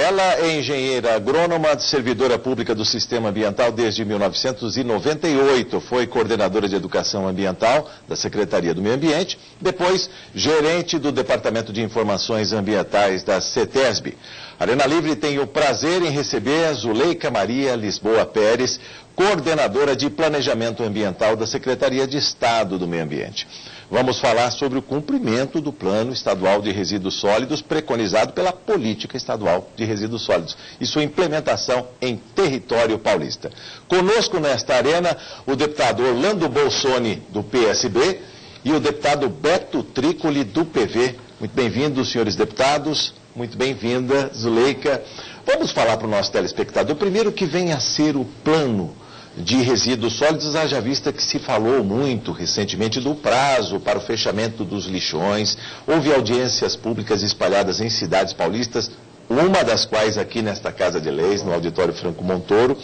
Ela é engenheira agrônoma, servidora pública do Sistema Ambiental desde 1998. Foi coordenadora de Educação Ambiental da Secretaria do Meio Ambiente, depois gerente do Departamento de Informações Ambientais da CETESB. Arena Livre tem o prazer em receber a Zuleika Maria Lisboa Pérez, coordenadora de Planejamento Ambiental da Secretaria de Estado do Meio Ambiente. Vamos falar sobre o cumprimento do Plano Estadual de Resíduos Sólidos preconizado pela Política Estadual de Resíduos Sólidos e sua implementação em território paulista. Conosco nesta arena o deputado Orlando Bolsoni, do PSB, e o deputado Beto Trícoli, do PV. Muito bem-vindos, senhores deputados. Muito bem-vinda, Zuleika. Vamos falar para o nosso telespectador primeiro o que vem a ser o plano de resíduos sólidos, haja vista que se falou muito recentemente do prazo para o fechamento dos lixões. Houve audiências públicas espalhadas em cidades paulistas, uma das quais aqui nesta Casa de Leis, no Auditório Franco Montoro,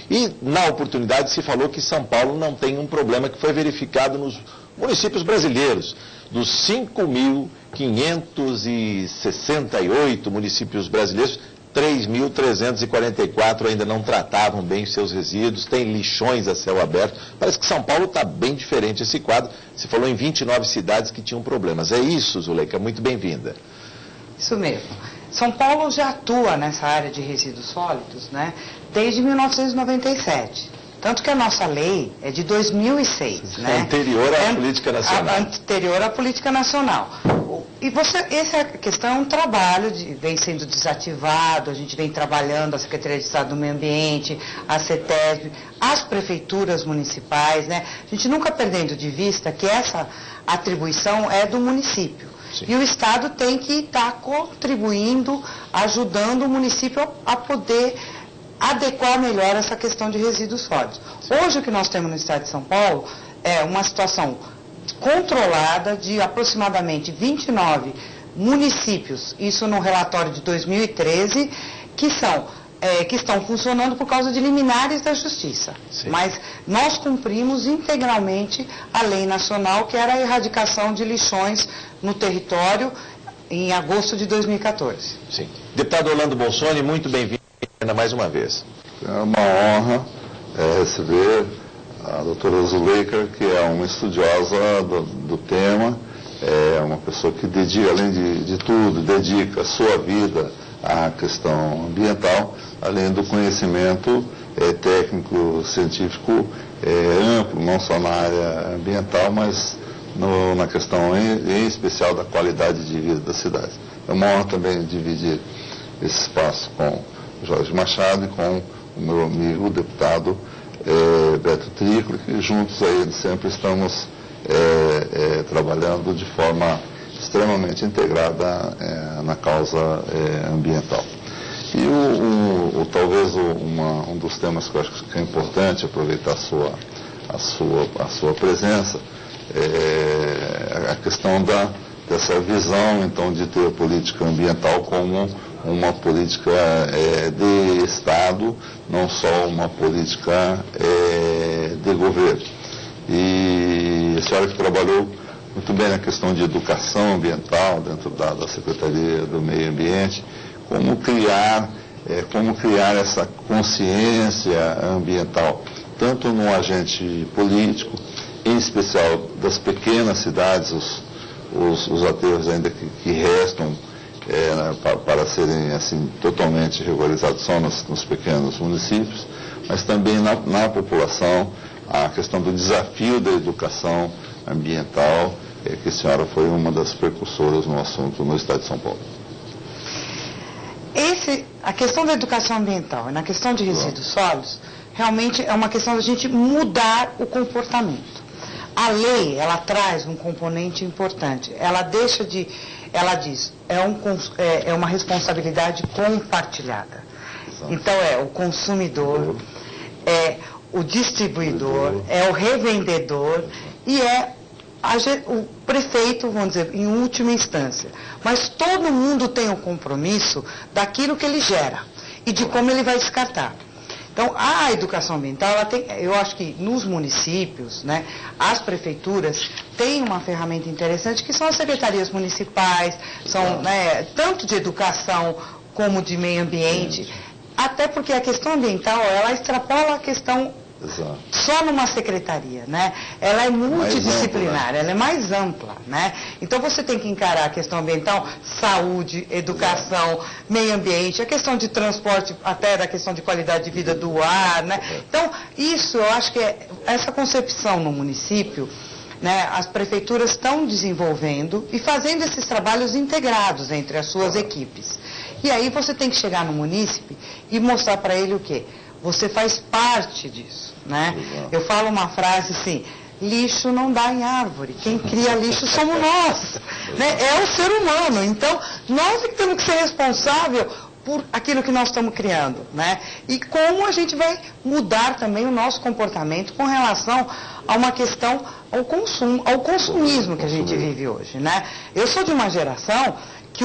e na oportunidade se falou que São Paulo não tem um problema que foi verificado nos municípios brasileiros. Dos 5.568 municípios brasileiros, 3.344 ainda não tratavam bem os seus resíduos, tem lixões a céu aberto. Parece que São Paulo está bem diferente esse quadro. Se falou em 29 cidades que tinham problemas. É isso, Zuleika, muito bem-vinda. Isso mesmo. São Paulo já atua nessa área de resíduos sólidos, né, desde 1997. Tanto que a nossa lei é de 2006, né? Anterior à política nacional. Anterior à política nacional. E essa questão é um trabalho, vem sendo desativado, a gente vem trabalhando, a Secretaria de Estado do Meio Ambiente, a CETESB, as prefeituras municipais, né? A gente nunca perdendo de vista que essa atribuição é do município. Sim. E o Estado tem que estar contribuindo, ajudando o município a poder adequar melhor essa questão de resíduos sólidos. Hoje o que nós temos no estado de São Paulo é uma situação controlada de aproximadamente 29 municípios, isso no relatório de 2013, que estão funcionando por causa de liminares da Justiça. Sim. Mas nós cumprimos integralmente a lei nacional, que era a erradicação de lixões no território em agosto de 2014. Sim. Deputado Orlando Bolsoni, muito bem-vindo mais uma vez. É uma honra receber a doutora Zuleika, que é uma estudiosa do tema, é uma pessoa que dedica, além de tudo, dedica a sua vida à questão ambiental, além do conhecimento técnico, científico amplo, não só na área ambiental, mas na questão em especial da qualidade de vida da cidade. É uma honra também dividir esse espaço com Jorge Machado e com o meu amigo, o deputado Beto Trícoli, que juntos aí sempre estamos trabalhando de forma extremamente integrada na causa ambiental. E talvez um dos temas que eu acho que é importante aproveitar a sua presença é a questão dessa visão, então, de ter a política ambiental como uma política de Estado, não só uma política de governo. E a senhora que trabalhou muito bem na questão de educação ambiental dentro da Secretaria do Meio Ambiente, como criar essa consciência ambiental, tanto no agente político, em especial das pequenas cidades, os aterros ainda que restam para serem assim totalmente regularizados só nos pequenos municípios, mas também na população, a questão do desafio da educação ambiental, que a senhora foi uma das precursoras no assunto no estado de São Paulo. A questão da educação ambiental e na questão de resíduos sólidos, realmente é uma questão da gente mudar o comportamento. A lei, ela traz um componente importante. Ela diz, é uma responsabilidade compartilhada. Então é o consumidor, é o distribuidor, é o revendedor e é o prefeito, vamos dizer, em última instância. Mas todo mundo tem o compromisso daquilo que ele gera e de como ele vai descartar. Então, a educação ambiental, eu acho que nos municípios, né, as prefeituras têm uma ferramenta interessante, que são as secretarias municipais, são, né, tanto de educação como de meio ambiente, até porque a questão ambiental, ela extrapola a questão Exato. só numa secretaria, né? Ela é multidisciplinar, ela é mais ampla, né? Então você tem que encarar a questão ambiental, saúde, educação, meio ambiente, a questão de transporte, até da questão de qualidade de vida do ar, né? Então, isso eu acho que essa concepção no município, né, as prefeituras estão desenvolvendo e fazendo esses trabalhos integrados entre as suas equipes. E aí você tem que chegar no munícipe e mostrar para ele o quê? Você faz parte disso, né? Eu falo uma frase assim, lixo não dá em árvore, quem cria lixo somos nós, né? É o ser humano, então nós é que temos que ser responsável por aquilo que nós estamos criando, né? E como a gente vai mudar também o nosso comportamento com relação a uma questão ao consumo, ao consumismo que a gente vive hoje, né? Eu sou de uma geração que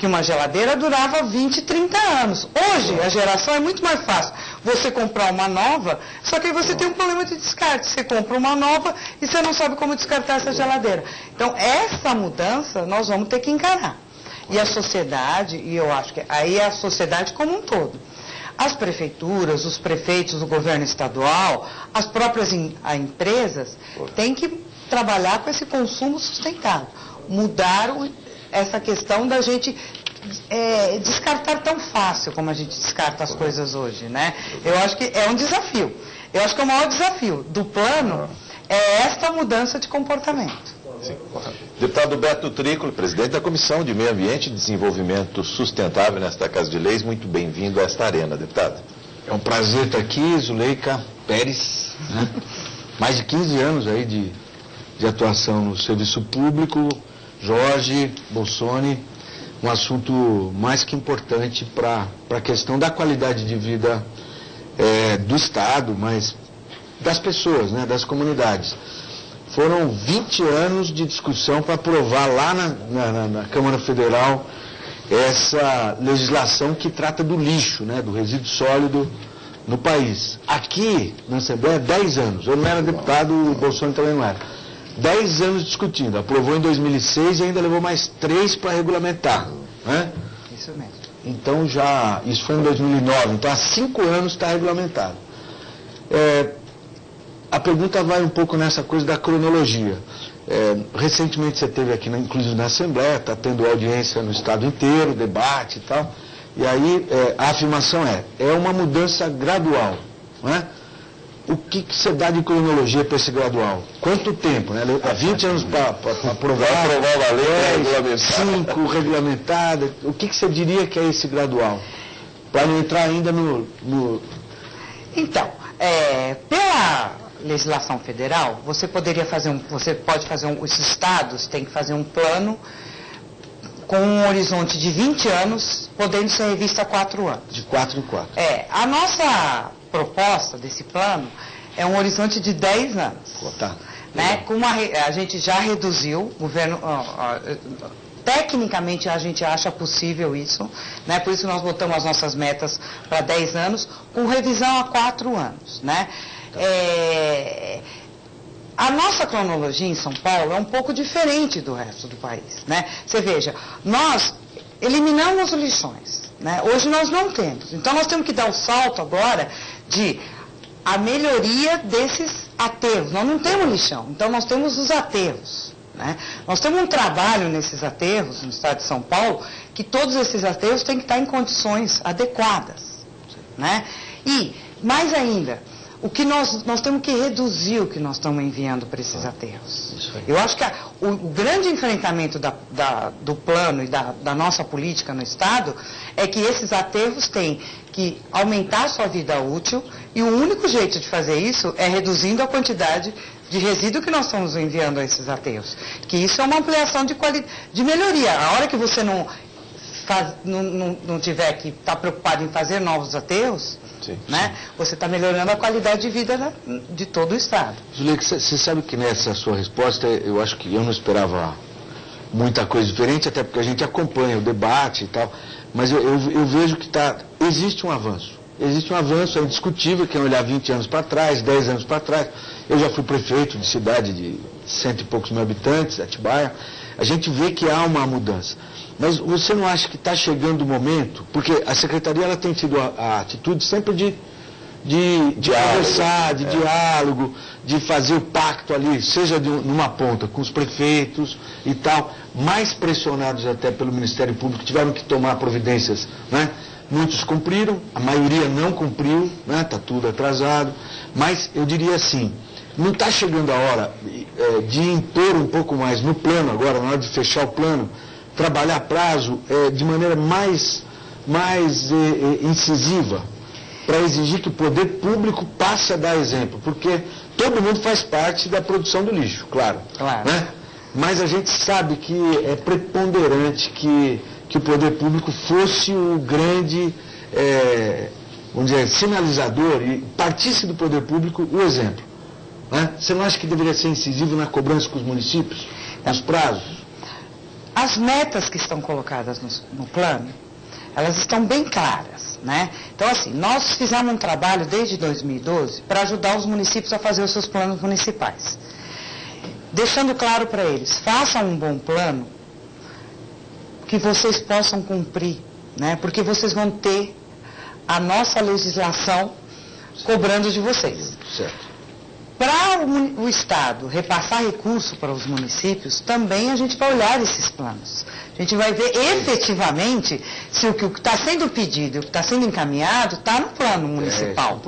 uma geladeira durava 20, 30 anos. Hoje, a geração é muito mais fácil. Você comprar uma nova, só que aí você tem um problema de descarte. Você compra uma nova e você não sabe como descartar essa geladeira. Então, essa mudança nós vamos ter que encarar. E a sociedade, e eu acho que aí é a sociedade como um todo. As prefeituras, os prefeitos, o governo estadual, as próprias empresas, têm que trabalhar com esse consumo sustentável. Mudar essa questão da gente descartar tão fácil como a gente descarta as coisas hoje, né? Eu acho que é um desafio. Eu acho que o maior desafio do plano é esta mudança de comportamento. Sim. Deputado Beto Trícoli, presidente da Comissão de Meio Ambiente e Desenvolvimento Sustentável nesta Casa de Leis, muito bem-vindo a esta arena, deputado. É um prazer estar aqui, Zuleika Pérez, né? Mais de 15 anos aí de atuação no serviço público, Jorge Bolsoni, um assunto mais que importante para a questão da qualidade de vida do Estado, mas das pessoas, né, das comunidades. Foram 20 anos de discussão para aprovar lá na Câmara Federal essa legislação que trata do lixo, né, do resíduo sólido no país. Aqui, na Assembleia, 10 anos. Eu não era deputado, o Bolsonaro também não era. 10 anos discutindo. Aprovou em 2006 e ainda levou mais 3 para regulamentar. Né? Isso mesmo. Então isso foi em 2009. Então há 5 anos está regulamentado. A pergunta vai um pouco nessa coisa da cronologia. Recentemente você esteve aqui, inclusive na Assembleia, está tendo audiência no Estado inteiro, debate e tal. E aí a afirmação é uma mudança gradual. Né? O que você dá de cronologia para esse gradual? Quanto tempo? Né? Há 20 anos para aprovar uma lei 5 regulamentada. O que você diria que é esse gradual? Para não entrar ainda no... Então, pela legislação federal, você pode fazer os estados têm que fazer um plano com um horizonte de 20 anos, podendo ser revisto a 4 anos. De 4 em 4. A nossa proposta desse plano é um horizonte de 10 anos. Tá. Né? A gente já reduziu, o governo... Tecnicamente a gente acha possível isso, né? Por isso nós botamos as nossas metas para 10 anos, com revisão a 4 anos. Né? A nossa cronologia em São Paulo é um pouco diferente do resto do país. Né? Você veja, nós eliminamos os lixões. Né? Hoje nós não temos. Então nós temos que dar o salto agora de a melhoria desses aterros. Nós não temos lixão, então nós temos os aterros. Né? Nós temos um trabalho nesses aterros, no estado de São Paulo, que todos esses aterros têm que estar em condições adequadas. Né? E, mais ainda, o que nós temos que reduzir o que nós estamos enviando para esses aterros. Eu acho que o grande enfrentamento do plano e da nossa política no Estado é que esses aterros têm que aumentar a sua vida útil e o único jeito de fazer isso é reduzindo a quantidade de resíduo que nós estamos enviando a esses aterros. Que isso é uma ampliação de melhoria. A hora que você não tiver que estar preocupado em fazer novos aterros, né? Você está melhorando a qualidade de vida de todo o Estado. Zuleika, você sabe que nessa sua resposta, eu acho que eu não esperava muita coisa diferente, até porque a gente acompanha o debate e tal, mas eu vejo que existe um avanço. Existe um avanço, é indiscutível, quem olhar 20 anos para trás, 10 anos para trás. Eu já fui prefeito de cidade de 100 e poucos mil habitantes, Atibaia. A gente vê que há uma mudança. Mas você não acha que está chegando o momento, porque a Secretaria ela tem tido a atitude sempre de conversar, de diálogo, de fazer o pacto ali, seja numa ponta com os prefeitos e tal, mais pressionados até pelo Ministério Público, tiveram que tomar providências, né? Muitos cumpriram, a maioria não cumpriu, né? Está tudo atrasado, mas eu diria assim, não está chegando a hora de impor um pouco mais no plano agora, na hora de fechar o plano, trabalhar prazo de maneira mais incisiva, para exigir que o poder público passe a dar exemplo, porque todo mundo faz parte da produção do lixo, claro. Né? Mas a gente sabe que é preponderante que o poder público fosse o grande, vamos dizer, sinalizador e partisse do poder público o exemplo. Né? Você não acha que deveria ser incisivo na cobrança com os municípios, nos prazos? As metas que estão colocadas no plano, elas estão bem claras, né? Então, assim, nós fizemos um trabalho desde 2012 para ajudar os municípios a fazer os seus planos municipais. Deixando claro para eles, façam um bom plano que vocês possam cumprir, né? Porque vocês vão ter a nossa legislação cobrando de vocês. Certo. Para o Estado repassar recurso para os municípios, também a gente vai olhar esses planos. A gente vai ver efetivamente se o que está sendo pedido e o que está sendo encaminhado está no plano municipal.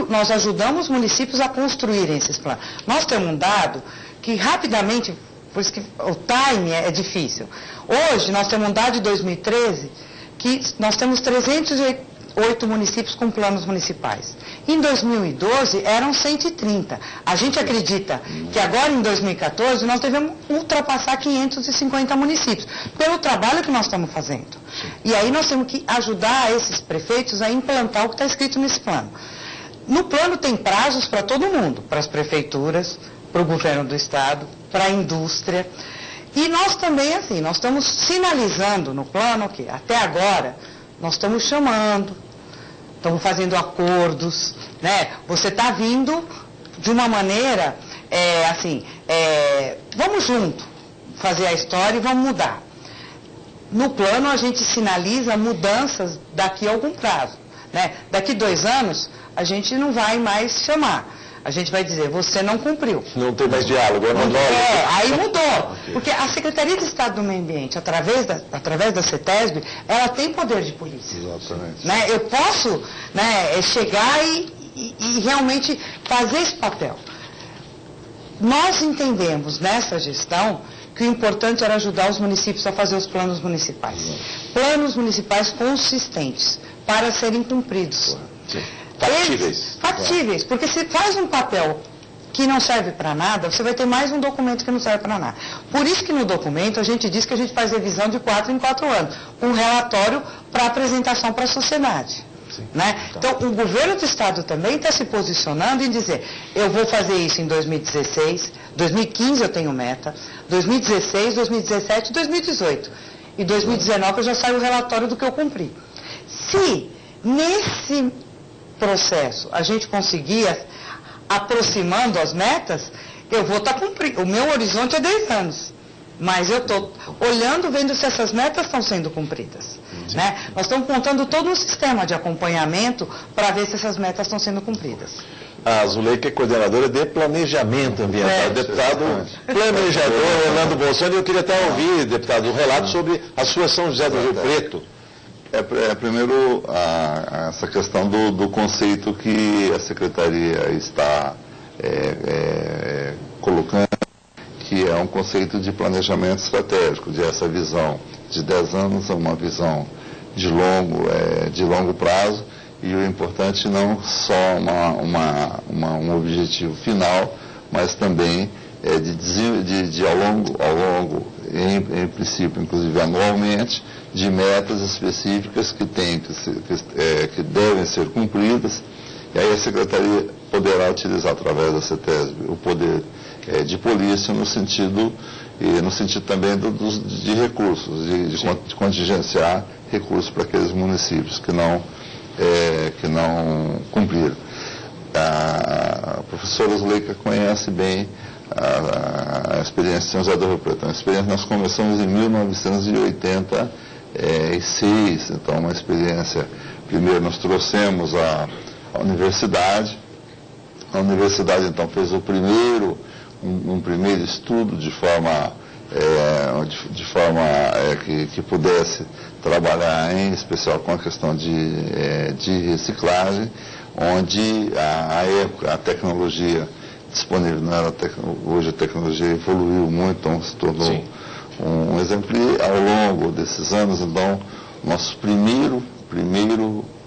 Nós ajudamos os municípios a construírem esses planos. Nós temos um dado que rapidamente, por isso que o time é difícil. Hoje nós temos um dado de 2013 que nós temos 308 municípios com planos municipais. Em 2012 eram 130. A gente acredita que agora em 2014 nós devemos ultrapassar 550 municípios, pelo trabalho que nós estamos fazendo. E aí nós temos que ajudar esses prefeitos a implantar o que está escrito nesse plano. No plano tem prazos para todo mundo, para as prefeituras, para o governo do estado, para a indústria. E nós também, assim, nós estamos sinalizando no plano que até agora nós estamos chamando, estamos fazendo acordos, né? Você está vindo de uma maneira, vamos junto fazer a história e vamos mudar. No plano a gente sinaliza mudanças daqui a algum prazo, né? Daqui 2 anos a gente não vai mais chamar. A gente vai dizer, você não cumpriu. Não tem mais diálogo, aí mudou. Porque a Secretaria de Estado do Meio Ambiente, através da CETESB, ela tem poder de polícia. Exatamente. Né? Eu posso, né, chegar e realmente fazer esse papel. Nós entendemos nessa gestão que o importante era ajudar os municípios a fazer os planos municipais. Planos municipais consistentes para serem cumpridos. Sim. Factíveis. Factíveis, porque se faz um papel que não serve para nada, você vai ter mais um documento que não serve para nada. Por isso que no documento a gente diz que a gente faz revisão de 4 em 4 anos, um relatório para apresentação para a sociedade. Né? Então, o governo do estado também está se posicionando em dizer, eu vou fazer isso em 2016, 2015 eu tenho meta, 2016, 2017 e 2018. E 2019 eu já saio o relatório do que eu cumpri. Se nesse processo a gente conseguir aproximando as metas, eu vou estar cumprindo. O meu horizonte é 10 anos. Mas eu estou olhando, vendo se essas metas estão sendo cumpridas. Né? Nós estamos montando todo um sistema de acompanhamento para ver se essas metas estão sendo cumpridas. A Zuleika é coordenadora de planejamento ambiental. Deputado planejador Orlando Bolsoni, eu queria até ouvir, deputado, um relato sobre a sua São José do Rio Preto. Primeiro, essa questão do conceito que a Secretaria está colocando, que é um conceito de planejamento estratégico, de essa visão de 10 anos, uma visão de longo prazo, e o importante não só um objetivo final, mas também de ao longo, em princípio, inclusive anualmente, de metas específicas que devem ser cumpridas, e aí a Secretaria poderá utilizar através da CETESB o poder de polícia no sentido também de recursos, de contingenciar recursos para aqueles municípios que não cumpriram. A professora Zuleika conhece bem a experiência de São José do Rio Preto. A experiência nós começamos em 1986, então uma experiência, primeiro nós trouxemos a universidade. A universidade então fez um primeiro estudo de forma que pudesse trabalhar em especial com a questão de reciclagem, onde a tecnologia disponível não era hoje a tecnologia evoluiu muito, então se tornou um exemplo. E ao longo desses anos, então, nosso primeiro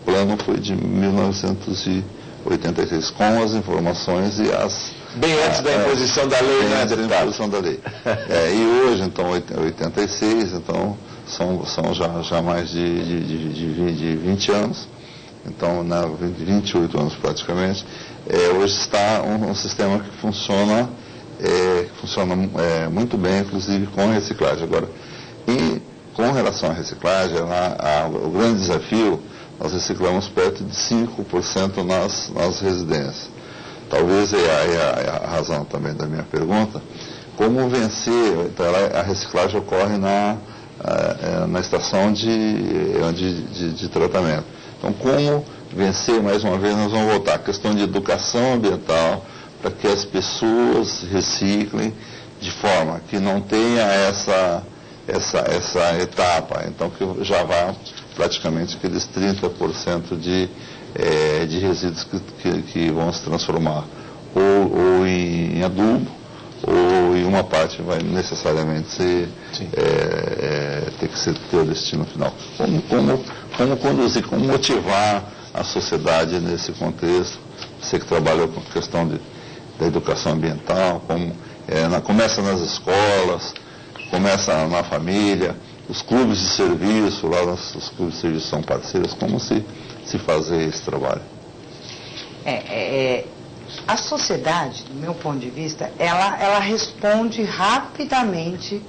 plano foi de 1986, com as informações e as... Bem antes da imposição da lei, né, deputado? Da imposição da lei. E hoje, então, 86, então, são já mais de 20 anos, então, 28 anos praticamente. Hoje está um sistema que funciona muito bem, inclusive com reciclagem. Agora, com relação à reciclagem, o grande desafio, nós reciclamos perto de 5% nas residências. Talvez é a razão também da minha pergunta. Como vencer? Então, a reciclagem ocorre na estação de tratamento. Então, como vencer? Mais uma vez, nós vamos voltar à questão de educação ambiental, para que as pessoas reciclem de forma que não tenha essa etapa. Então, que já vá praticamente aqueles 30% de resíduos que vão se transformar ou em adubo, ou em uma parte vai necessariamente ter que ter o destino final. Como conduzir, como motivar a sociedade nesse contexto? Você que trabalhou com a questão da educação ambiental, começa nas escolas, começa na família, os clubes de serviço, lá os clubes de serviço são parceiros, como se fazer esse trabalho? A sociedade, do meu ponto de vista, ela responde rapidamente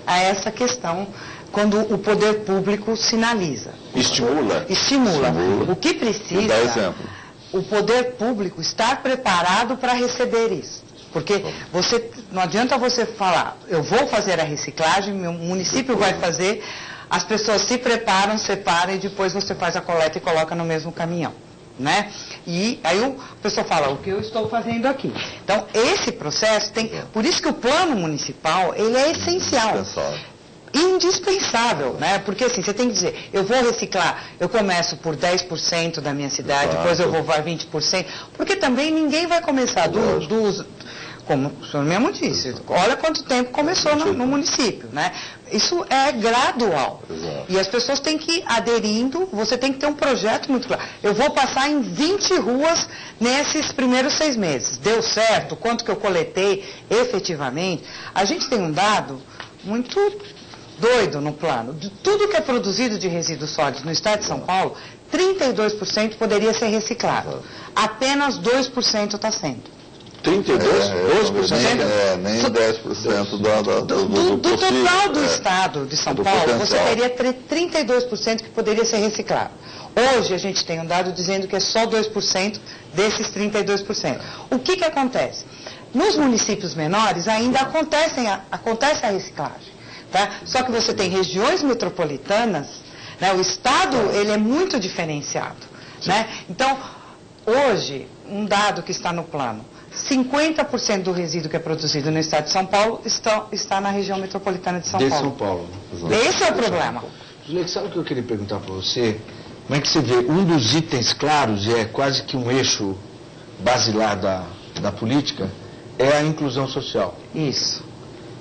a essa questão quando o poder público sinaliza. Estimula. O que precisa, dá exemplo. O poder público estar preparado para receber isso. Porque não adianta você falar, eu vou fazer a reciclagem, meu município vai fazer, as pessoas se preparam, separam e depois você faz a coleta e coloca no mesmo caminhão, né? E aí a pessoa fala, o que eu estou fazendo aqui? Então, esse processo por isso que o plano municipal, ele é essencial. Indispensável, né? Porque assim, você tem que dizer, eu vou reciclar, eu começo por 10% da minha cidade, depois eu vou para 20%, porque também ninguém vai começar como o senhor mesmo disse, olha quanto tempo começou no município, né? Isso é gradual. Exato. E as pessoas têm que ir aderindo, você tem que ter um projeto muito claro. Eu vou passar em 20 ruas nesses primeiros 6 meses. Deu certo? Quanto que eu coletei efetivamente? A gente tem um dado muito doido no plano. De tudo que é produzido de resíduos sólidos no estado de São Paulo, 32% poderia ser reciclado. Apenas 2% está sendo. 32%? 12%? Nem 10% do total do estado de São Paulo, potencial. Você teria 32% que poderia ser reciclado. Hoje a gente tem um dado dizendo que é só 2% desses 32%. O que acontece? Nos municípios menores ainda acontece a reciclagem. Tá? Só que você tem regiões metropolitanas, né? O estado ele é muito diferenciado. Né? Então, hoje, um dado que está no plano, 50% do resíduo que é produzido no estado de São Paulo está na região metropolitana de São Paulo. São Paulo. Esse é o problema. Zuleika, sabe o que eu queria perguntar para você? Como é que você vê, um dos itens claros, e é quase que um eixo basilar da política, é a inclusão social. Isso.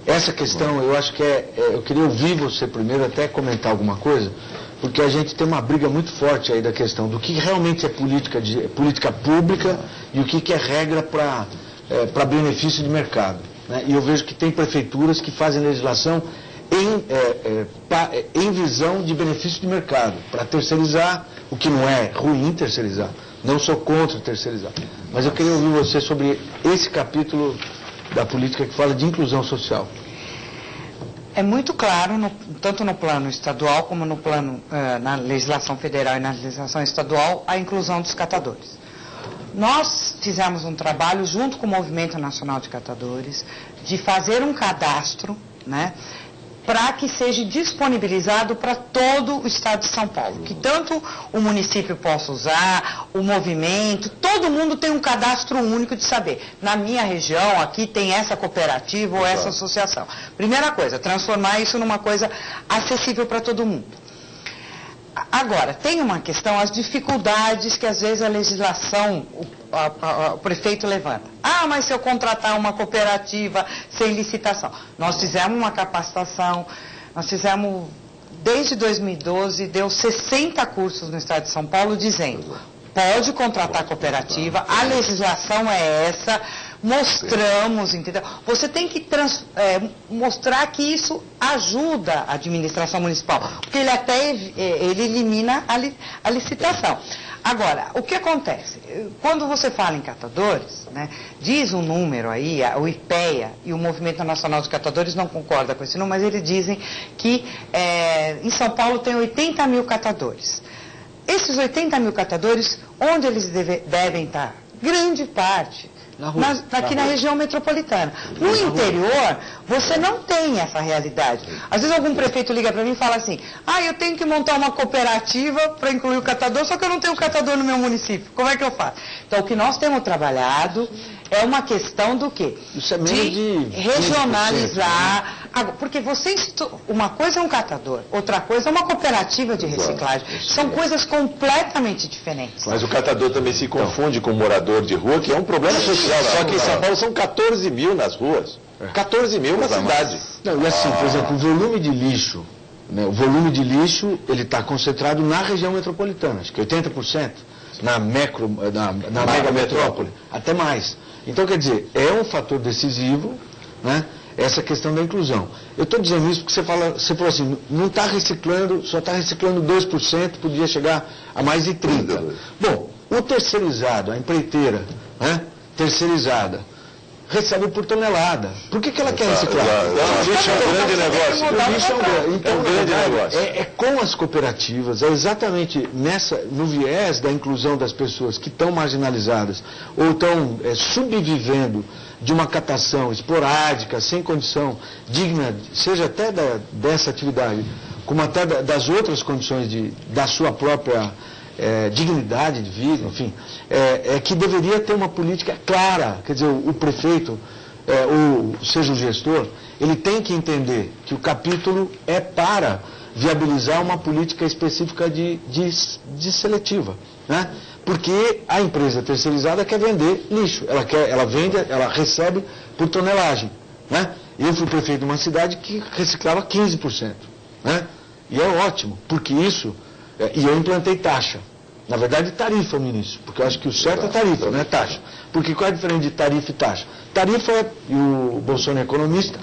Essa questão, eu acho que eu queria ouvir você primeiro, até comentar alguma coisa, porque a gente tem uma briga muito forte aí da questão do que realmente é política pública e o que é regra para benefício de mercado. Né? E eu vejo que tem prefeituras que fazem legislação em visão de benefício de mercado, para terceirizar, o que não é ruim terceirizar. Não sou contra terceirizar. Mas eu queria ouvir você sobre esse capítulo da política que fala de inclusão social. É muito claro, tanto no plano estadual como no plano, na legislação federal e na legislação estadual, a inclusão dos catadores. Nós fizemos um trabalho junto com o Movimento Nacional de Catadores de fazer um cadastro, né, para que seja disponibilizado para todo o estado de São Paulo, que tanto o município possa usar, o movimento, todo mundo tem um cadastro único de saber. Na minha região, aqui tem essa cooperativa ou essa associação. Primeira coisa, transformar isso numa coisa acessível para todo mundo. Agora, tem uma questão, as dificuldades que às vezes a legislação, o prefeito levanta. Ah, mas se eu contratar uma cooperativa sem licitação. Nós fizemos uma capacitação, nós fizemos, desde 2012, deu 60 cursos no estado de São Paulo dizendo, pode contratar cooperativa, a legislação é essa, mostramos, entendeu? Você tem que mostrar que isso ajuda a administração municipal, porque ele até ele elimina a licitação. Agora, o que acontece? Quando você fala em catadores, né, diz um número aí, o IPEA e o Movimento Nacional de Catadores não concordam com esse número, mas eles dizem que em São Paulo tem 80 mil catadores. Esses 80 mil catadores, onde eles devem estar? Grande parte aqui na região metropolitana. No interior, você não tem essa realidade. Às vezes algum prefeito liga para mim e fala assim, eu tenho que montar uma cooperativa para incluir o catador, só que eu não tenho catador no meu município. Como é que eu faço? Então, o que nós temos trabalhado é uma questão do quê? De regionalizar. Porque uma coisa é um catador, outra coisa é uma cooperativa de reciclagem. São coisas completamente diferentes. Mas o catador também se confunde com o morador de rua, que é um problema social. Só que em São Paulo são 14 mil nas ruas. 14 mil na cidade. Não, e assim, por exemplo, o volume de lixo, né, ele está concentrado na região metropolitana, acho que 80%, na mega metrópole, até mais. Então, quer dizer, é um fator decisivo, né, essa questão da inclusão. Eu estou dizendo isso porque você falou assim, não está reciclando, só está reciclando 2%, podia chegar a mais de 30%. Bom, o terceirizado, a empreiteira, né, terceirizada, recebe por tonelada. Por que ela quer reciclar? O lixo é um grande negócio. O lixo é um grande negócio. É com as cooperativas, é exatamente no viés da inclusão das pessoas que estão marginalizadas ou estão subvivendo de uma catação esporádica, sem condição digna, seja até dessa atividade, como até das outras condições da sua própria dignidade de vida, enfim, que deveria ter uma política clara. Quer dizer, o prefeito, ou seja o gestor, ele tem que entender que o capítulo é para viabilizar uma política específica de seletiva, né? Porque a empresa terceirizada quer vender lixo, ela recebe por tonelagem, né? Eu fui prefeito de uma cidade que reciclava 15%, né? E é ótimo, porque isso, e eu implantei taxa. Na verdade, tarifa no início, porque eu acho que o certo é tarifa, não é taxa. Porque qual é a diferença de tarifa e taxa? Tarifa, e o Bolsonaro é economista,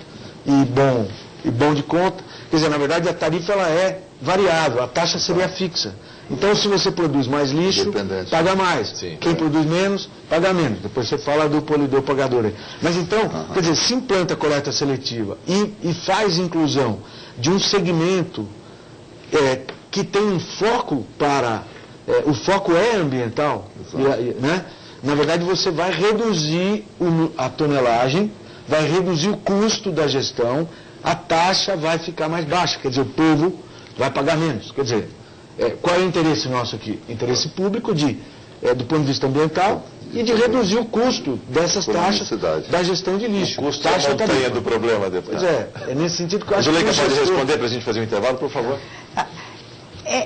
e bom de conta, quer dizer, na verdade a tarifa ela é variável, a taxa seria fixa. Então, se você produz mais lixo, paga mais. Sim, quem produz menos, paga menos. Depois você fala do polidor pagador aí. Mas então, quer dizer, se implanta a coleta seletiva e faz inclusão de um segmento que tem um foco para... o foco é ambiental, né? Na verdade você vai reduzir a tonelagem, vai reduzir o custo da gestão, a taxa vai ficar mais baixa, quer dizer, o povo vai pagar menos. Quer dizer, qual é o interesse nosso aqui? Interesse público do ponto de vista ambiental e de reduzir o custo dessas taxas da gestão de lixo. O custo é a montanha do problema, deputado. Pois é nesse sentido que eu acho que... Zuleika, pode responder para a gente fazer um intervalo, por favor?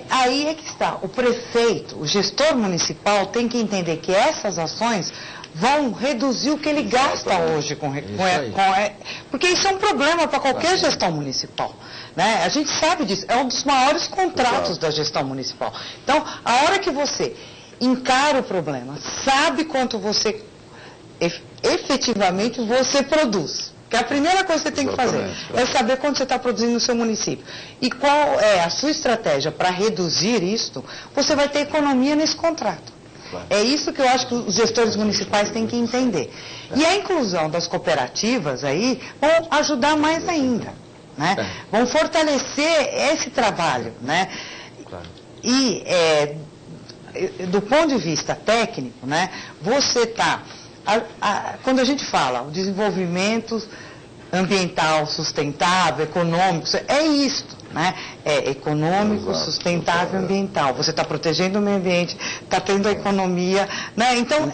Aí é que está. O prefeito, o gestor municipal tem que entender que essas ações vão reduzir o que ele gasta hoje porque isso é um problema para qualquer gestão municipal, né? A gente sabe disso, é um dos maiores contratos da gestão municipal. Então, a hora que você encara o problema, sabe quanto você efetivamente você produz. Que a primeira coisa que você tem que fazer é saber quanto você está produzindo no seu município. E qual é a sua estratégia para reduzir isto, você vai ter economia nesse contrato. É isso que eu acho que os gestores municipais têm que entender. E a inclusão das cooperativas aí vão ajudar mais ainda, né? Vão fortalecer esse trabalho, né? E do ponto de vista técnico, né, você está... Quando a gente fala o desenvolvimento ambiental sustentável, econômico, é isso, né? É econômico, exato, sustentável, ambiental. Você está protegendo o meio ambiente, está tendo a economia, né? Então,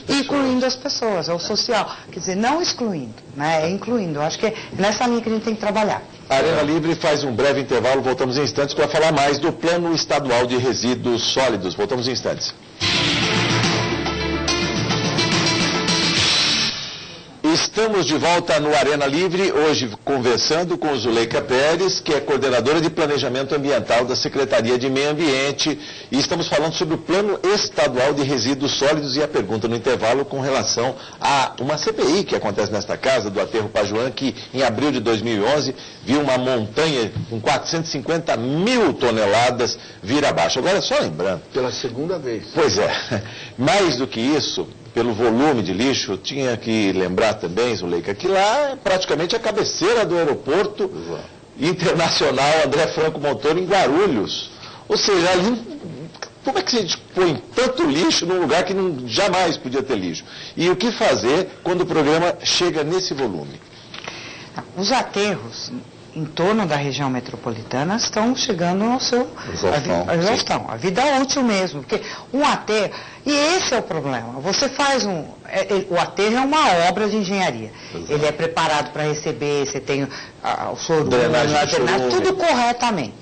incluindo as pessoas, é o social. Quer dizer, não excluindo, né? É incluindo. Eu acho que é nessa linha que a gente tem que trabalhar. A Arena Livre faz um breve intervalo, voltamos em instantes para falar mais do Plano Estadual de Resíduos Sólidos. Voltamos em instantes. Estamos de volta no Arena Livre, hoje conversando com Zuleika Pérez, que é coordenadora de Planejamento Ambiental da Secretaria de Meio Ambiente, e estamos falando sobre o Plano Estadual de Resíduos Sólidos e a pergunta no intervalo com relação a uma CPI que acontece nesta casa, do Aterro Pajuã, que em abril de 2011 viu uma montanha com 450 mil toneladas vir abaixo. Agora, só lembrando... Pela segunda vez. Pois é, mais do que isso... Pelo volume de lixo, tinha que lembrar também, Zuleika, que lá é praticamente a cabeceira do aeroporto internacional André Franco Montoro, em Guarulhos. Ou seja, ali, como é que a gente põe tanto lixo num lugar que jamais podia ter lixo? E o que fazer quando o programa chega nesse volume? Os aterros em torno da região metropolitana estão chegando ao seu exaustão, a vida útil mesmo, porque um aterro, e esse é o problema, você faz o aterro é uma obra de engenharia, ele é preparado para receber, você tem o chorume, tudo corretamente,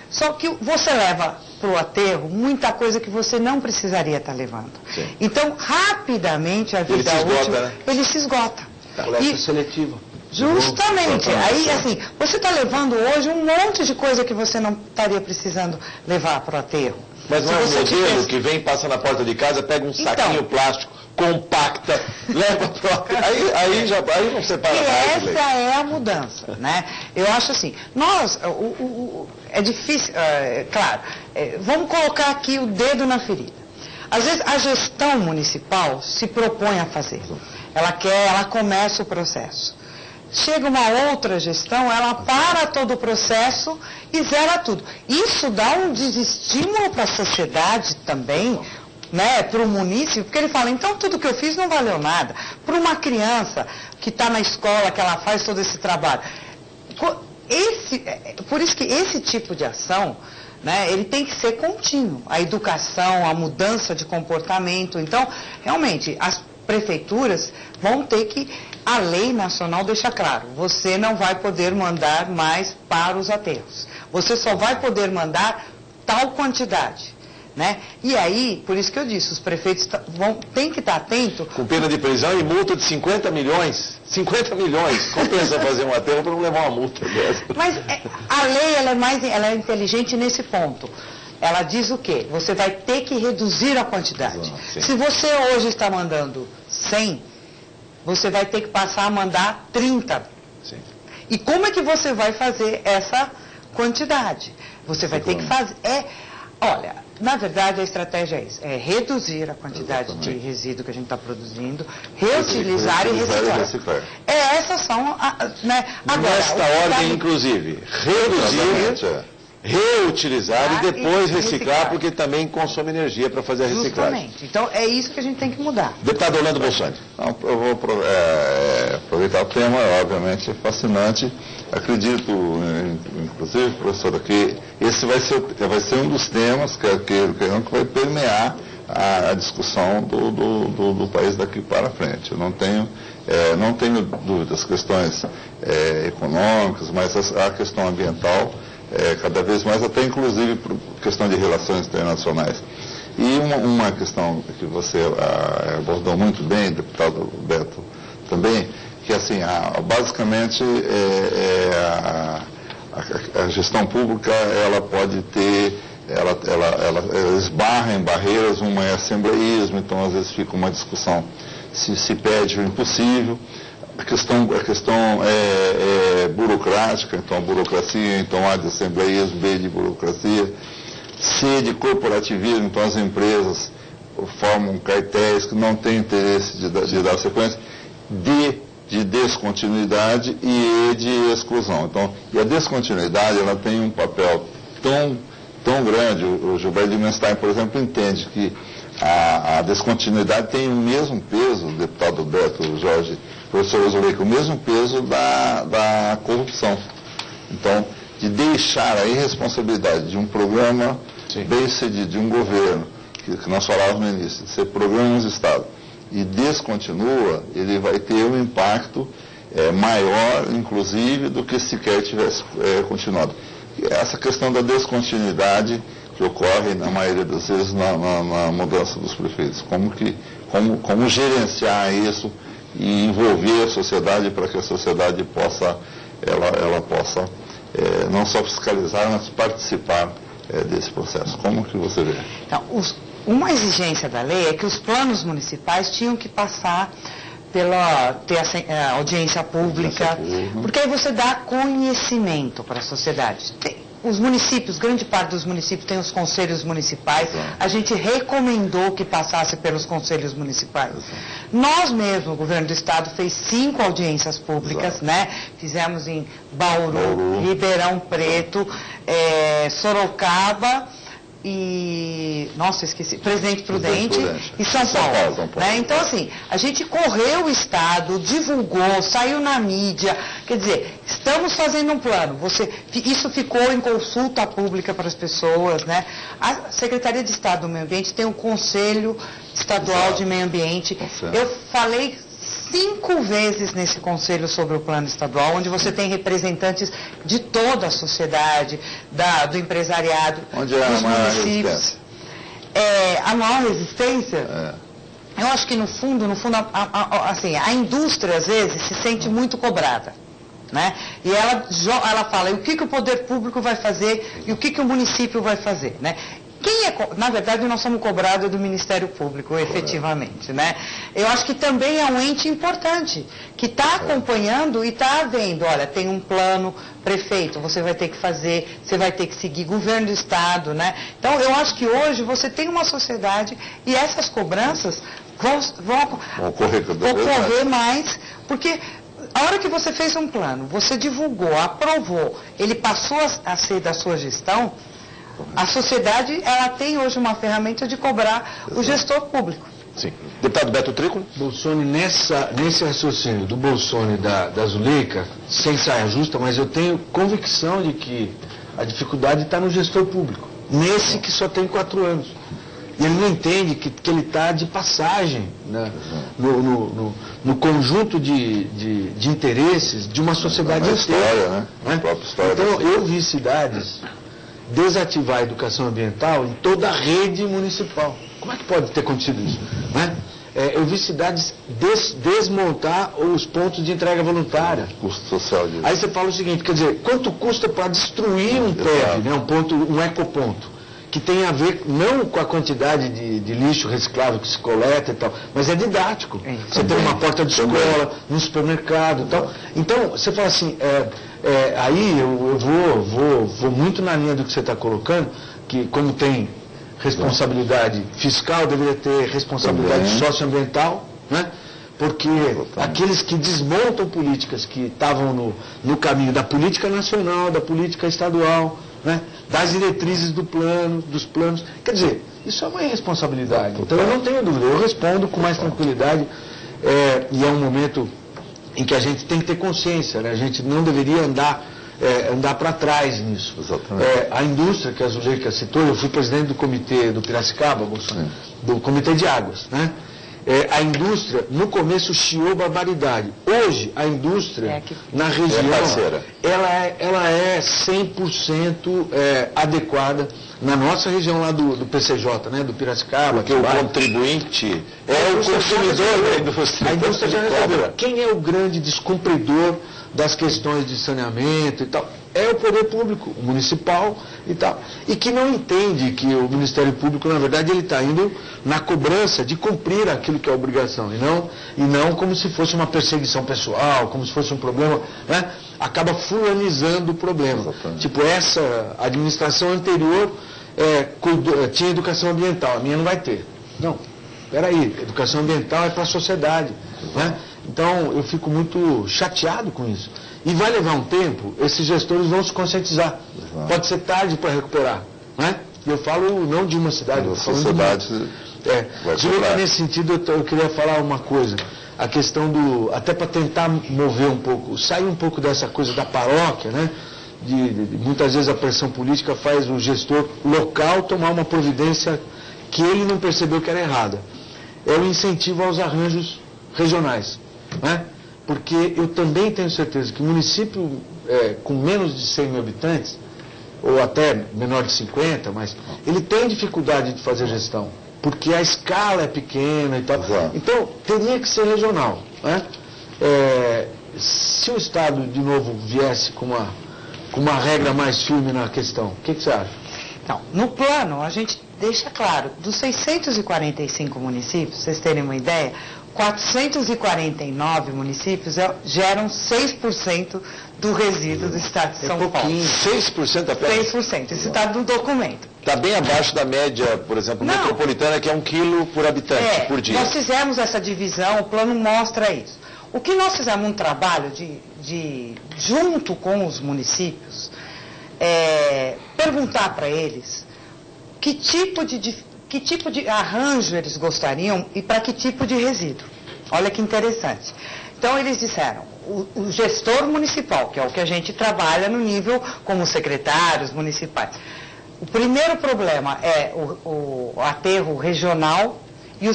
só que você leva para o aterro muita coisa que você não precisaria estar levando. Sim. Então, rapidamente a vida útil, ele se esgota. Coleta seletiva. Justamente. Aí, assim, você está levando hoje um monte de coisa que você não estaria precisando levar para o aterro. Mas não é um modelo que vem, passa na porta de casa, pega um saquinho plástico, compacta, leva para o aterro. Aí não separa mais. E essa é a mudança, né? Eu acho assim, é difícil, claro, vamos colocar aqui o dedo na ferida. Às vezes a gestão municipal se propõe a fazer. Ela começa o processo. Chega uma outra gestão, ela para todo o processo e zera tudo. Isso dá um desestímulo para a sociedade também, né, para o munícipe, porque ele fala, então tudo que eu fiz não valeu nada. Para uma criança que está na escola, que ela faz todo esse trabalho. Por isso que esse tipo de ação, né, ele tem que ser contínuo. A educação, a mudança de comportamento. Então, realmente, as prefeituras vão ter que... A lei nacional deixa claro, você não vai poder mandar mais para os aterros. Você só vai poder tal quantidade, né? E aí, por isso que eu disse, os prefeitos têm que estar atentos. Com pena de prisão e multa de 50 milhões. 50 milhões. Compensa fazer um aterro para não levar uma multa dessa. Mas a lei ela é inteligente nesse ponto. Ela diz o quê? Você vai ter que reduzir a quantidade. Se você hoje está mandando 100, você vai ter que passar a mandar 30. Sim. E como é que você vai fazer essa quantidade? Você vai ter que fazer... Olha, na verdade a estratégia é isso, é reduzir a quantidade de resíduo que a gente está produzindo, reutilizar e reciclar. Essas são, né? Agora, nesta ordem, inclusive, reduzir... Reutilizar e depois reciclar, porque também consome energia para fazer a reciclagem. Justamente. Então, é isso que a gente tem que mudar. Deputado Orlando Bolsoni. Eu vou aproveitar o tema, obviamente, é fascinante. Acredito, inclusive, professora, que esse vai ser um dos temas que vai permear a discussão do país daqui para frente. Eu não tenho dúvidas, questões econômicas, mas a questão ambiental... cada vez mais, até inclusive por questão de relações internacionais. E uma questão que você abordou muito bem, deputado Beto, também, que assim, basicamente a gestão pública, ela pode ter, ela esbarra em barreiras, uma é assembleísmo, então às vezes fica uma discussão se pede o impossível. A questão é burocrática, então a burocracia, então A de assembleísmo, B de burocracia, C de corporativismo, então as empresas formam cartéis que não têm interesse de dar sequência, D de descontinuidade e E de exclusão. Então, e a descontinuidade, ela tem um papel tão grande. O Gilberto Dimenstein, por exemplo, entende que a descontinuidade tem o mesmo peso, deputado Beto, Jorge, professor Azuleika, o mesmo peso da corrupção. Então, de deixar a irresponsabilidade de um programa bem sucedido, de um governo, que nós falávamos no início, de ser programas de Estado, e descontinua, ele vai ter um impacto maior, inclusive, do que se sequer tivesse continuado. E essa questão da descontinuidade que ocorre, na maioria das vezes, na mudança dos prefeitos. Como gerenciar isso e envolver a sociedade para que a sociedade possa, ela possa não só fiscalizar, mas participar desse processo. Como que você vê? Então, uma exigência da lei é que os planos municipais tinham que passar ter a audiência pública, porque aí você dá conhecimento para a sociedade. Os municípios, grande parte dos municípios tem os conselhos municipais, a gente recomendou que passasse pelos conselhos municipais. Nós mesmo, o governo do estado, fez 5 audiências públicas, né? Fizemos em Bauru, Ribeirão Preto, Sorocaba e, nossa, esqueci, Presidente Prudente e São Paulo. Né? Então, assim, a gente correu o estado, divulgou, saiu na mídia, quer dizer, estamos fazendo um plano. Isso ficou em consulta pública para as pessoas, né? A Secretaria de Estado do Meio Ambiente tem um Conselho Estadual de Meio Ambiente. Eu falei 5 vezes nesse conselho sobre o plano estadual, onde você tem representantes de toda a sociedade, do empresariado, dos municípios. A maior resistência? Eu acho que no fundo, assim, a indústria às vezes se sente muito cobrada, né? E ela fala, e o que o poder público vai fazer e o que o município vai fazer, né? Na verdade, nós somos cobrados do Ministério Público, efetivamente, né? Eu acho que também é um ente importante, que está acompanhando e está vendo, olha, tem um plano, prefeito, você vai ter que fazer, você vai ter que seguir, governo do estado, né? Então, eu acho que hoje você tem uma sociedade e essas cobranças vão ocorrer mais, porque a hora que você fez um plano, você divulgou, aprovou, ele passou a ser da sua gestão, a sociedade, ela tem hoje uma ferramenta de cobrar o gestor público. Sim. Deputado Beto Trícolo? Bolsoni, nesse raciocínio do Bolsoni e da Azuleika, sem saia justa, mas eu tenho convicção de que a dificuldade está no gestor público. Nesse que só tem 4 anos. E ele não entende que ele está de passagem, né, no conjunto de interesses de uma sociedade inteira. Né? Então, eu vi cidades desativar a educação ambiental em toda a rede municipal. Como é que pode ter acontecido isso? Né? Eu vi cidades desmontar os pontos de entrega voluntária. Custo social disso. Aí você fala o seguinte, quer dizer, quanto custa para destruir um PEV, né, um ecoponto, que tem a ver não com a quantidade de lixo reciclável que se coleta e tal, mas é didático. Você tem uma porta de escola, no supermercado e tal. Então, você fala assim, aí eu vou muito na linha do que você está colocando, que como tem responsabilidade fiscal, deveria ter responsabilidade socioambiental, né? Porque aqueles que desmontam políticas que estavam no caminho da política nacional, da política estadual, né, das diretrizes dos planos, quer dizer, isso é uma irresponsabilidade. Então eu não tenho dúvida, eu respondo com mais tranquilidade, e é um momento em que a gente tem que ter consciência, né? A gente não deveria andar para trás nisso. A indústria que a Azuleika citou, eu fui presidente do comitê do Piracicaba, do comitê de águas, né? A indústria, no começo, chiou barbaridade. Hoje, a indústria, na região, ela é 100% adequada na nossa região lá do PCJ, né, do Piracicaba. Porque o contribuinte é o consumidor da indústria. A indústria já resolveu. Quem é o grande descumpridor das questões de saneamento e tal? É o poder público, o municipal e tal. E que não entende que o Ministério Público, na verdade, ele está indo na cobrança de cumprir aquilo que é obrigação. E não como se fosse uma perseguição pessoal, como se fosse um problema, né? Acaba fulanizando o problema. Exatamente. Tipo, essa administração anterior tinha educação ambiental, a minha não vai ter. Não, peraí, educação ambiental é para a sociedade, né? Então, eu fico muito chateado com isso. E vai levar um tempo, esses gestores vão se conscientizar. Pode ser tarde para recuperar, né? Eu falo não de uma cidade, A sociedade vai Zuleika, sofrer. nesse sentido, eu queria falar uma coisa. A questão do... Até para tentar mover um pouco, sair um pouco dessa coisa da paróquia, né? Muitas vezes a pressão política faz o gestor local tomar uma providência que ele não percebeu que era errada. É o incentivo aos arranjos regionais, né? Porque eu também tenho certeza que o município com menos de 100 mil habitantes, ou até menor de 50, mas ele tem dificuldade de fazer gestão, porque a escala é pequena e tal. Exato. Então, teria que ser regional, né? Se o Estado, de novo, viesse com uma regra mais firme na questão, o que você acha? Então, no plano, a gente deixa claro, dos 645 municípios, vocês terem uma ideia, 449 municípios geram 6% do resíduo do estado de São Paulo. 6% apenas? 6%, isso está no documento. Está bem abaixo da média, por exemplo, Não. metropolitana, que é 1 quilo por habitante por dia. Nós fizemos essa divisão, o plano mostra isso. O que nós fizemos um trabalho junto com os municípios, perguntar para eles que tipo de arranjo eles gostariam e para que tipo de resíduo. Olha que interessante. Então eles disseram, o gestor municipal, que é o que a gente trabalha no nível como secretários municipais. O primeiro problema é o aterro regional e o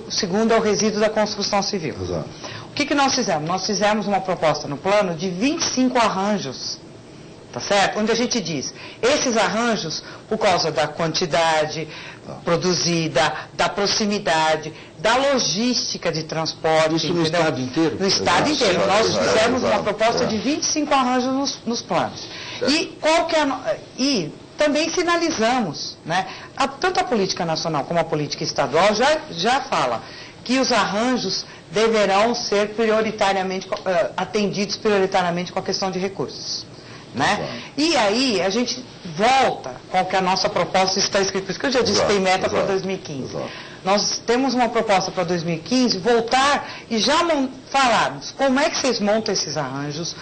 segundo é o resíduo da construção civil. Exato. O que nós fizemos? Nós fizemos uma proposta no plano de 25 arranjos, tá certo? Onde a gente diz, esses arranjos, por causa da quantidade produzida, da proximidade, da logística de transporte. Isso no estado inteiro? No estado inteiro. Nós fizemos uma proposta de 25 arranjos nos planos. E também sinalizamos, né? Tanto a política nacional como a política estadual já fala que os arranjos deverão ser atendidos prioritariamente com a questão de recursos. Né? E aí a gente volta com que a nossa proposta está escrita, por isso que eu já disse que tem meta para 2015. Exato. Nós temos uma proposta para 2015, voltar e já falarmos como é que vocês montam esses arranjos,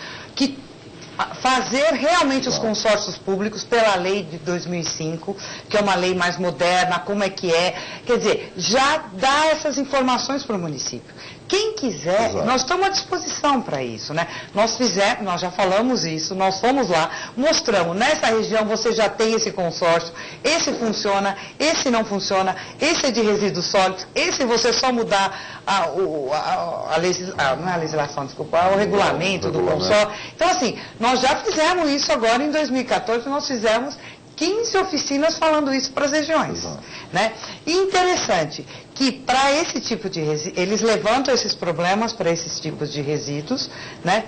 fazer realmente os consórcios públicos pela lei de 2005, que é uma lei mais moderna, como é que é, quer dizer, já dá essas informações para o município. Quem quiser, Exato. Nós estamos à disposição para isso, né? Nós já falamos isso, nós fomos lá, mostramos, nessa região você já tem esse consórcio, esse funciona, esse não funciona, esse é de resíduos sólidos, esse você só mudar não é a legislação, desculpa, o regulamento do consórcio. Então, assim, nós já fizemos isso agora em 2014, nós fizemos 15 oficinas falando isso para as regiões. Né? E interessante que para esse tipo de resíduos, eles levantam esses problemas para esses tipos de resíduos, né?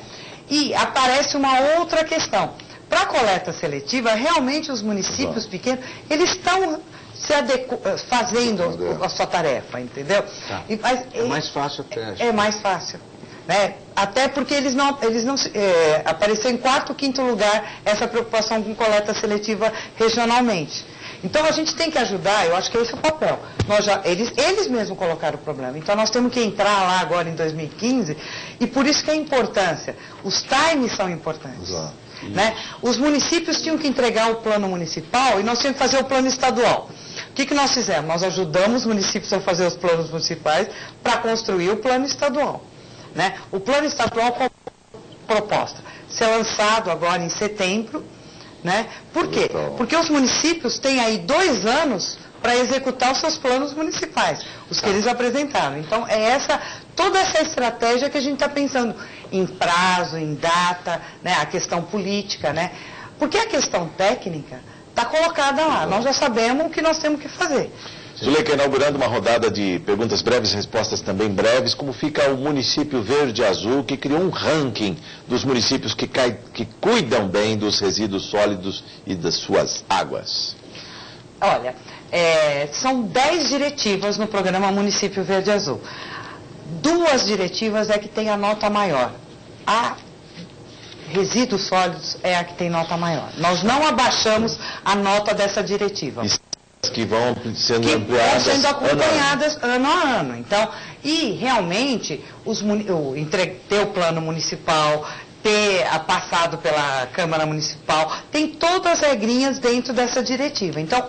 E aparece uma outra questão. Para a coleta seletiva, realmente os municípios pequenos, eles estão fazendo a sua tarefa, entendeu? Tá. É mais fácil até. É mais fácil. Né? Até porque eles não apareceu em quarto ou quinto lugar essa preocupação com coleta seletiva regionalmente. Então a gente tem que ajudar, eu acho que esse é o papel. Eles mesmos colocaram o problema. Então nós temos que entrar lá agora em 2015 e por isso que a importância, os times são importantes. Exato. Né? Os municípios tinham que entregar o plano municipal e nós tínhamos que fazer o plano estadual. O que nós fizemos? Nós ajudamos os municípios a fazer os planos municipais para construir o plano estadual. Né? O plano estadual com proposta ser lançado agora em setembro, né? Por quê? Porque os municípios têm aí 2 anos para executar os seus planos municipais, os que eles apresentaram. Então toda essa estratégia que a gente está pensando em prazo, em data, né? A questão política, né? Porque a questão técnica está colocada lá, nós já sabemos o que nós temos que fazer. Zuleika, inaugurando uma rodada de perguntas breves, respostas também breves, como fica o município Verde e Azul, que criou um ranking dos municípios que cuidam bem dos resíduos sólidos e das suas águas? Olha, são 10 diretivas no programa Município Verde e Azul. 2 diretivas é que tem a nota maior. A resíduos sólidos é a que tem nota maior. Nós não abaixamos a nota dessa diretiva. Que vão sendo acompanhadas ano a ano. Então, e realmente, ter o plano municipal, ter passado pela Câmara Municipal, tem todas as regrinhas dentro dessa diretiva. Então,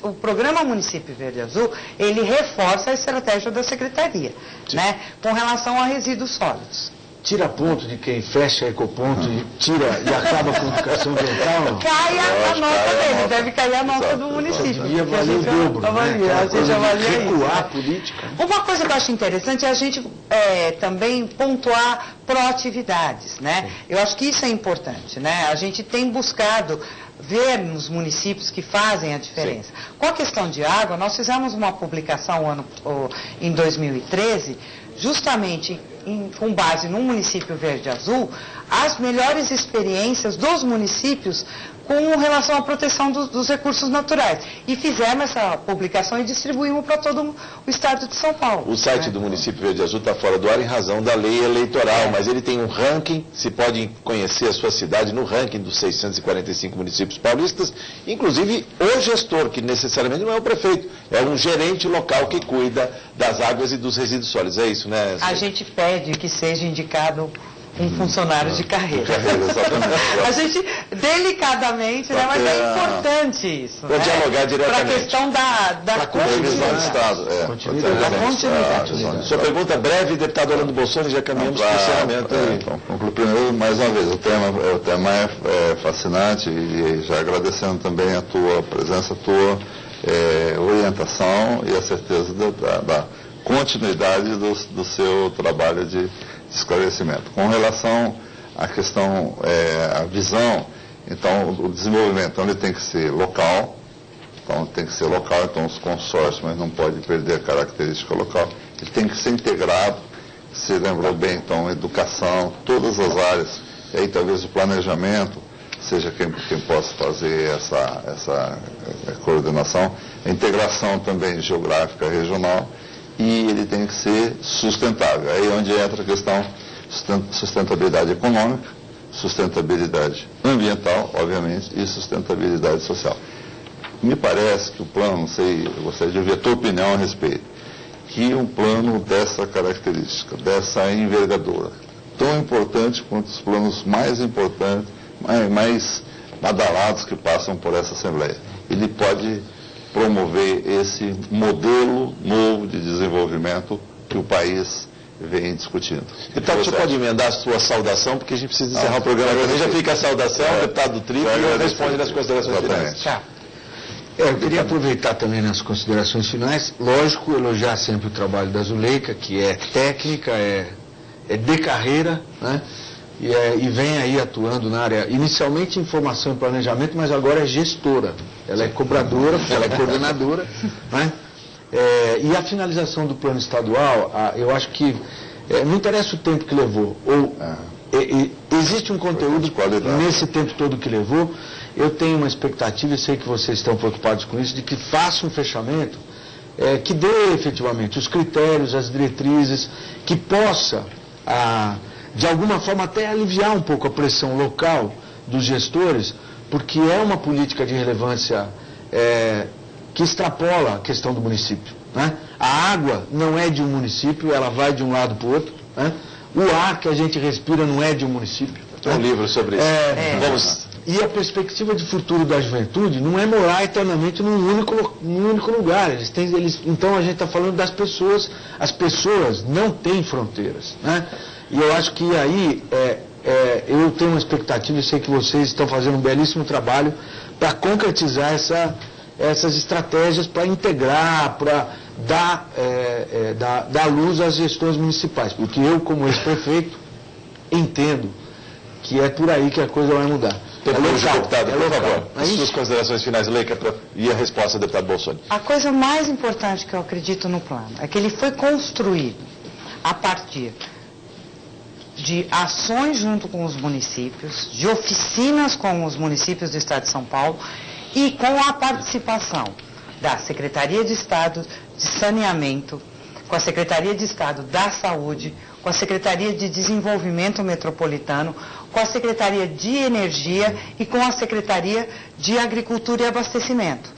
o Programa Município Verde Azul, ele reforça a estratégia da Secretaria, né, com relação a resíduos sólidos. Tira ponto de quem fecha ecoponto e tira e acaba com a educação ambiental, não? Cai a nota dele, deve cair a nota do município. Devia valer o dobro, a gente já avalia recuar a isso. política. Uma coisa que eu acho interessante é a gente também pontuar proatividades, né? Eu acho que isso é importante, né? A gente tem buscado ver nos municípios que fazem a diferença. Sim. Com a questão de água, nós fizemos uma publicação em 2013, justamente com base no município Verde Azul, as melhores experiências dos municípios com relação à proteção dos recursos naturais. E fizemos essa publicação e distribuímos para todo o estado de São Paulo. O site do município Verde Azul está fora do ar em razão da lei eleitoral, mas ele tem um ranking, se pode conhecer a sua cidade no ranking dos 645 municípios paulistas, inclusive o gestor, que necessariamente não é o prefeito, é um gerente local que cuida das águas e dos resíduos sólidos. É isso, né? A gente pede que seja indicado um funcionário de carreira. A gente, delicadamente, né, mas é importante isso. Para dialogar diretamente. Para a questão da continuidade. Do Estado, continuidade. Sua pergunta breve, deputado Orlando Bolsonaro, já caminhamos para o encerramento. Então, concluo primeiro, mais uma vez, o tema é fascinante e já agradecendo também a tua presença, a tua orientação e a certeza da continuidade do seu trabalho de esclarecimento. Com relação à questão, a visão, então o desenvolvimento então, ele tem que ser local, então os consórcios, mas não pode perder a característica local, ele tem que ser integrado, você lembrou bem, então, educação, todas as áreas, e aí talvez o planejamento seja quem possa fazer essa coordenação, a integração também geográfica regional, e ele tem que ser sustentável. Aí é onde entra a questão sustentabilidade econômica, sustentabilidade ambiental, obviamente, e sustentabilidade social. Me parece que o plano, não sei, eu gostaria de ouvir a tua opinião a respeito, que um plano dessa característica, dessa envergadura, tão importante quanto os planos mais importantes, mais badalados que passam por essa Assembleia, ele pode promover esse modelo novo de desenvolvimento que o país vem discutindo. Deputado, você pode emendar a sua saudação, porque a gente precisa encerrar o programa também. Já fica a saudação, deputado do Trigo, e responde nas considerações finais. Tchau. Eu queria aproveitar também nas considerações finais, lógico, elogiar sempre o trabalho da Zuleika, que é técnica, é de carreira, né? E vem aí atuando na área, inicialmente em formação e planejamento, mas agora é gestora. Ela é cobradora, ela é coordenadora, né? E a finalização do plano estadual, eu acho que não interessa o tempo que levou, existe um conteúdo nesse tempo todo que levou. Eu tenho uma expectativa, e sei que vocês estão preocupados com isso, de que faça um fechamento que dê efetivamente os critérios, as diretrizes, que possa de alguma forma até aliviar um pouco a pressão local dos gestores, porque é uma política de relevância que extrapola a questão do município, né? A água não é de um município, ela vai de um lado para o outro, né? O ar que a gente respira não é de um município. Tem um livro sobre isso. E a perspectiva de futuro da juventude não é morar eternamente num único lugar. Então a gente está falando das pessoas, as pessoas não têm fronteiras, né? E eu acho que aí eu tenho uma expectativa, e sei que vocês estão fazendo um belíssimo trabalho para concretizar essas estratégias, para integrar, para dar luz às gestões municipais. Porque eu, como ex-prefeito, entendo que é por aí que a coisa vai mudar. Deputado, por favor, as suas considerações finais, Zuleika, e a resposta do deputado Bolsonaro. A coisa mais importante que eu acredito no plano é que ele foi construído a partir de ações junto com os municípios, de oficinas com os municípios do Estado de São Paulo e com a participação da Secretaria de Estado de Saneamento, com a Secretaria de Estado da Saúde, com a Secretaria de Desenvolvimento Metropolitano, com a Secretaria de Energia e com a Secretaria de Agricultura e Abastecimento.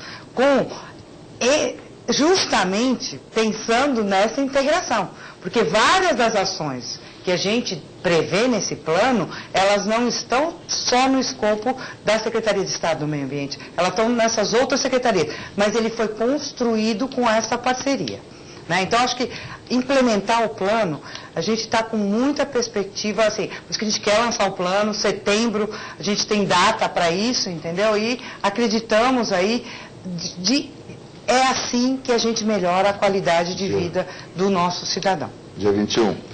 Justamente pensando nessa integração, porque várias das ações que a gente prevê nesse plano, elas não estão só no escopo da Secretaria de Estado do Meio Ambiente, elas estão nessas outras secretarias, mas ele foi construído com essa parceria. Então, acho que implementar o plano, a gente está com muita perspectiva, assim, por isso que a gente quer lançar o plano, setembro, a gente tem data para isso, entendeu? E acreditamos aí, é assim que a gente melhora a qualidade de vida do nosso cidadão. Dia 21.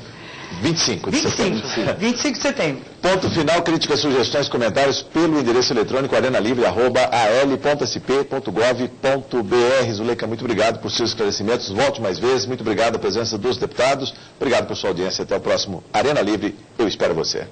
25 de setembro. 25 de setembro. Ponto final, críticas, sugestões, comentários pelo endereço eletrônico arenalivre@al.sp.gov.br. Zuleika, muito obrigado por seus esclarecimentos. Volte mais vezes. Muito obrigado à presença dos deputados. Obrigado por sua audiência. Até o próximo Arena Livre. Eu espero você.